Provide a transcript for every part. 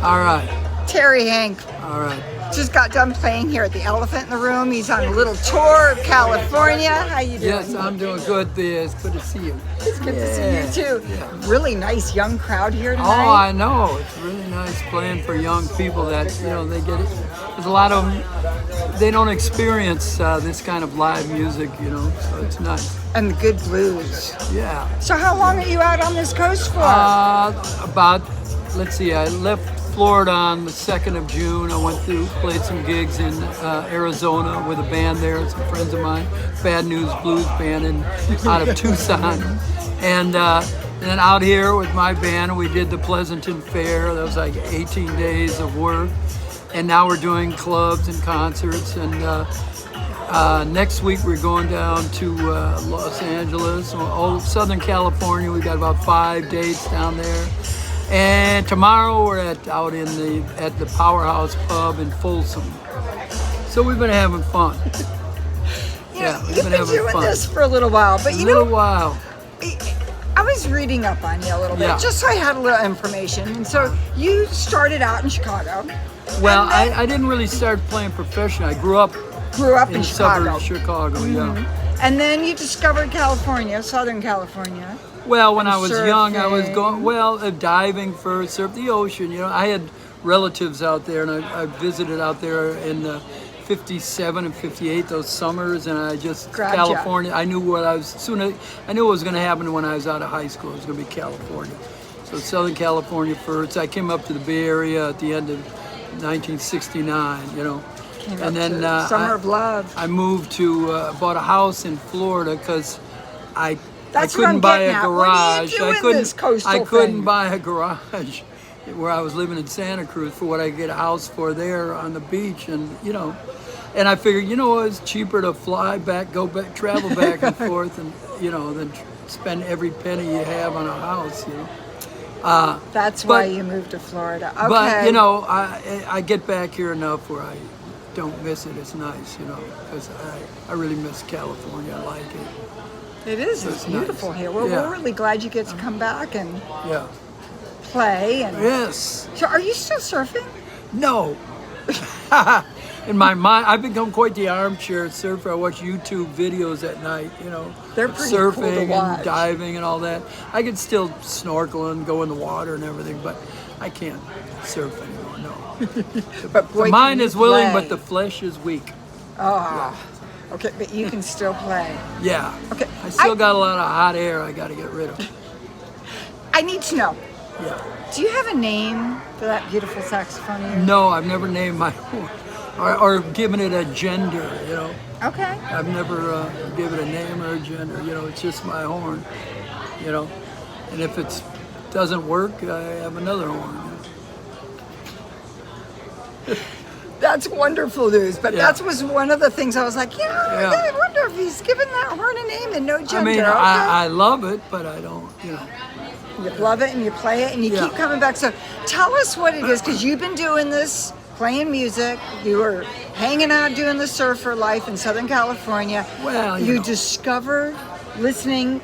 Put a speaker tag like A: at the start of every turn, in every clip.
A: All right.
B: TerryHanck
A: All right.
B: just got done playing here at the Elephant in the Room. He's on a little tour of California. How you doing?
A: Yes, I'm doing good. It's good to see you.
B: It's good to see you too.
A: Yeah.
B: Really nice young crowd here
A: Oh,
B: tonight.
A: I know. It's really nice playing for young people that, they get it. There's a lot of them, they don't experience this kind of live music, so it's nice.
B: And the good blues.
A: Yeah.
B: So how long are you out on this coast for?
A: Let's see, I left Florida on the 2nd of June. I went through, played some gigs in Arizona with a band there, some friends of mine, Bad News Blues Band out of Tucson. And then out here with my band, we did the Pleasanton Fair. That was like 18 days of work. And now we're doing clubs and concerts. And next week we're going down to Los Angeles, Southern California. We got about 5 dates down there. And tomorrow we're out at the Powerhouse Pub in Folsom. So we've been having fun.
B: You've been doing this for a little while, but
A: while.
B: I was reading up on you a little bit, just so I had a little information. And so you started out in Chicago.
A: Well, I didn't really start playing professionally. I grew up
B: in Chicago.
A: Suburbs of Chicago, yeah.
B: And then you discovered California, Southern California.
A: Well, when I was young, I was
B: surfing.
A: going, diving first, surf the ocean. I had relatives out there, and I visited out there in 57 and 58, those summers, and I just, California, I knew what I was, I knew what was going to happen when I was out of high school. It was going to be California. So Southern California first. I came up to the Bay Area at the end of 1969, and then
B: Summer of Love.
A: I moved to, bought a house in Florida because I
B: That's
A: couldn't buy a
B: what
A: garage.
B: are you doing this coastal
A: I couldn't
B: thing?
A: buy a garage where I was living in Santa Cruz for what I get a house for there on the beach, and and I figured, it's cheaper to fly back, travel back and forth, and than spend every penny you have on a house,
B: That's why you moved to Florida. Okay.
A: But I get back here enough where I don't miss it. It's nice, because I really miss California. I like it.
B: It is. It's beautiful
A: nice.
B: here. Well, we're really glad you get to come back and play. And
A: Yes.
B: So, are you still surfing?
A: No. In my mind, I've become quite the armchair surfer. I watch YouTube videos at night,
B: They're pretty cool to
A: surfing
B: watch.
A: and diving and all that. I can still snorkel and go in the water and everything, but I can't surf anymore, no.
B: But boy,
A: The mind
B: can you
A: is willing,
B: play.
A: but the flesh is weak.
B: Oh, okay. But you can still play.
A: Yeah.
B: Okay.
A: I still got a lot of hot air I got to get rid of.
B: I need to know.
A: Yeah.
B: Do you have a name for that beautiful saxophone of yours?
A: No, I've never named my or given it a gender,
B: Okay.
A: I've never given it a name or a gender, it's just my horn, and if it doesn't work, I have another horn.
B: That's wonderful news, but that was one of the things I was like, I wonder if he's given that horn a name and no gender.
A: I mean,
B: okay.
A: I love it, but I don't,
B: You love it and you play it and you keep coming back. So tell us what it is, because you've been doing this, playing music. You were hanging out doing the surfer life in Southern California.
A: Well,
B: you discovered listening,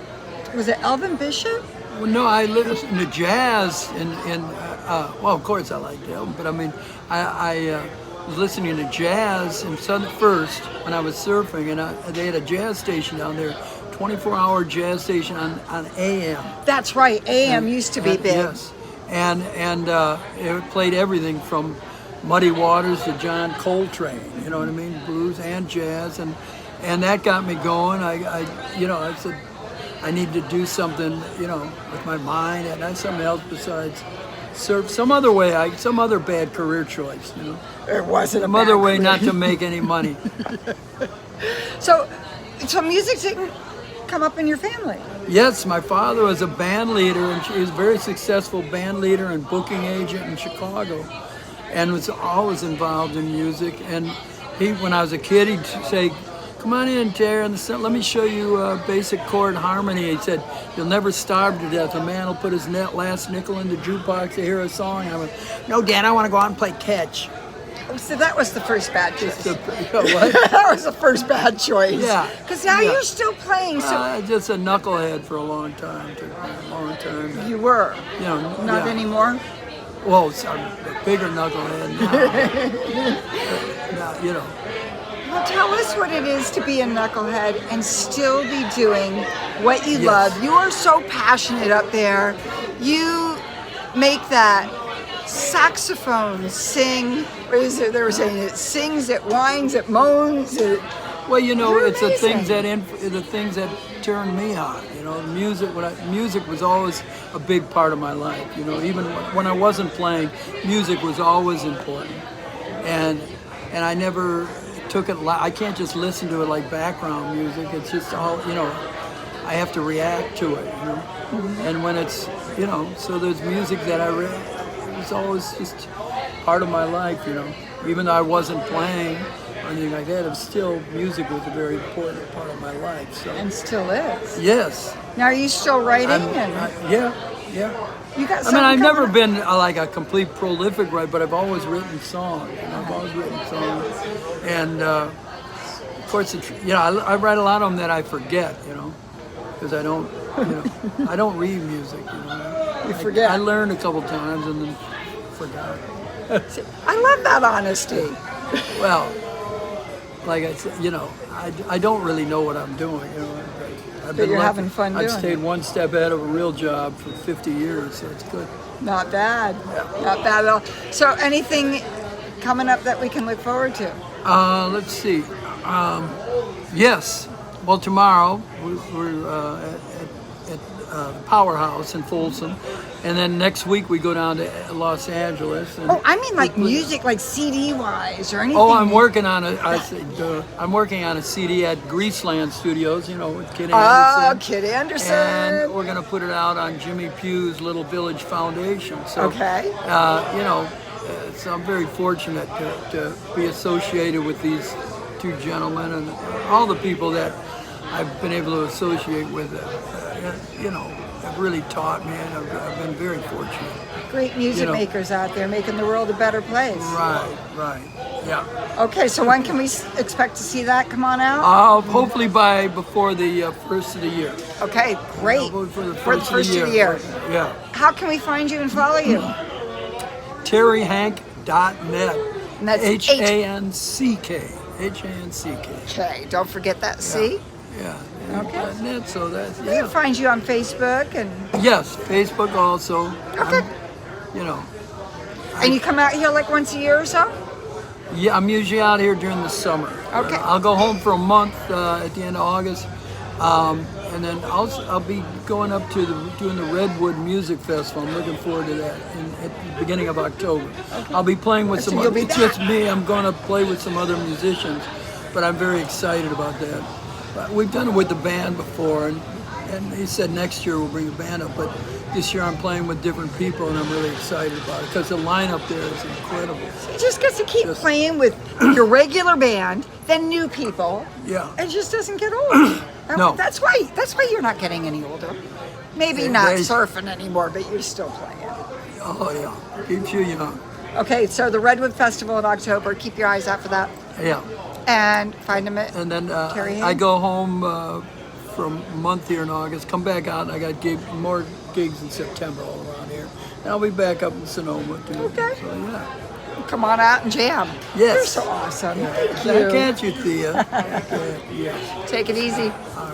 B: was it Elvin Bishop?
A: Well, no, I listened to jazz well, of course I like Elvin, but I mean, I was listening to jazz in Southern first when I was surfing, and they had a jazz station down there, 24-hour jazz station on AM.
B: That's right, AM used to be big.
A: Yes, and it played everything from Muddy Waters to John Coltrane, you know what I mean, blues and jazz, and that got me going. I said I need to do something, with my mind, and that's something else besides surf. Some other bad career choice,
B: It wasn't
A: some other way not to make any money.
B: So music didn't come up in your family?
A: Yes, my father was a band leader, and he was a very successful band leader and booking agent in Chicago, and was always involved in music. And when I was a kid, he'd say, "Come on in, Terry, let me show you basic chord harmony." He said, "You'll never starve to death. A man will put his last nickel in the jukebox to hear a song." I went, "No, Dad, I want to go out and play catch."
B: So that was the first bad choice.
A: What?
B: That was the first bad choice.
A: Yeah.
B: Because now you're still playing. So
A: Just a knucklehead for a long time. Took me a long time.
B: you were.
A: Not
B: Not anymore.
A: Well, I'm a bigger knucklehead now. Now, you know.
B: Well, tell us what it is to be a knucklehead and still be doing what you love. You are so passionate up there. You make that saxophone sing. What is it? They were saying it sings, it whines, it moans.
A: Well, you know,
B: You're
A: it's the things
B: amazing.
A: the things that turn me on. You know, music. Music was always a big part of my life. You know, even when I wasn't playing, music was always important, and I never took it. I can't just listen to it like background music. It's just all, you know. I have to react to it. You know, and when it's, you know, so there's music that it was always just part of my life. You know, even though I wasn't playing or anything like that, it was still, music was a very important part of my life. So.
B: And still is.
A: Yes.
B: Now, are you still writing?
A: Yeah.
B: You got
A: I mean, I've never
B: coming up?
A: been like a complete prolific writer, but I've always written songs. You know, I've always written songs, and of course, I write a lot of them that I forget. You know, because I don't, you know, I don't read music. You know,
B: You forget.
A: I learned a couple times and then forgot.
B: I love that honesty.
A: Well, like I said, you know, I don't really know what I'm doing. You know, I've
B: But you're
A: lucky.
B: having fun
A: I've
B: doing
A: stayed
B: it.
A: one step ahead of a real job for 50 years, so it's good.
B: Not bad. Not bad at all. So anything coming up that we can look forward to?
A: Let's see. Yes. Well, tomorrow we're at the Powerhouse in Folsom, and then next week we go down to Los Angeles. And
B: Oh, I mean like music, like CD wise or anything.
A: Oh, I'm working on I'm working on a CD at Greaseland Studios. You know, with Kid
B: Oh,
A: Anderson.
B: Kid Anderson.
A: And we're gonna put it out on Jimmy Pugh's Little Village Foundation. So,
B: Okay.
A: You know, so I'm very fortunate to be associated with these two gentlemen and all the people that I've been able to associate with. You know, have really taught me, and I've been very fortunate.
B: Great music
A: You know.
B: makers out there making the world a better place.
A: Right, yeah.
B: Okay, so when can we expect to see that come on out?
A: Hopefully before the first of the year.
B: Okay, great.
A: For the
B: For the
A: first of the
B: year.
A: Yeah.
B: How can we find you and follow you?
A: TerryHanck.net.
B: And that's
A: Hanck. Hanck.
B: Okay, don't forget that C.
A: Yeah.
B: Okay.
A: .net, so that's,
B: We can find you on Facebook and
A: Yes, Facebook also.
B: Okay.
A: You know.
B: and you come out here like once a year or so?
A: Yeah, I'm usually out here during the summer.
B: Okay.
A: I'll go home for a month at the end of August, and then I'll be going up to doing the Redwood Music Festival. I'm looking forward to that at the beginning of October. Okay. I'll be playing with
B: So
A: some.
B: you'll be
A: It's
B: back.
A: just me. I'm going to play with some other musicians, but I'm very excited about that. But we've done it with the band before, and he said next year we'll bring a band up, but this year I'm playing with different people, and I'm really excited about it because the lineup there is incredible.
B: You just get to keep playing with your regular band, then new people.
A: Yeah.
B: It just doesn't get old.
A: No.
B: That's why you're not getting any older. Maybe
A: Yeah,
B: not
A: they-
B: surfing anymore, but you're still playing.
A: Oh yeah, keeps you young.
B: Okay, so the Redwood Festival in October, keep your eyes out for that.
A: Yeah.
B: And find them at
A: And then
B: TerryHanck?
A: I go home for a month here in August, come back out, and I got more gigs in September all around here. And I'll be back up in Sonoma too.
B: Okay.
A: So yeah.
B: Come on out and jam.
A: Yes.
B: You're so awesome. Thank
A: Back
B: you.
A: at you, Thea. Back at you. Yes.
B: Take it easy.
A: All right.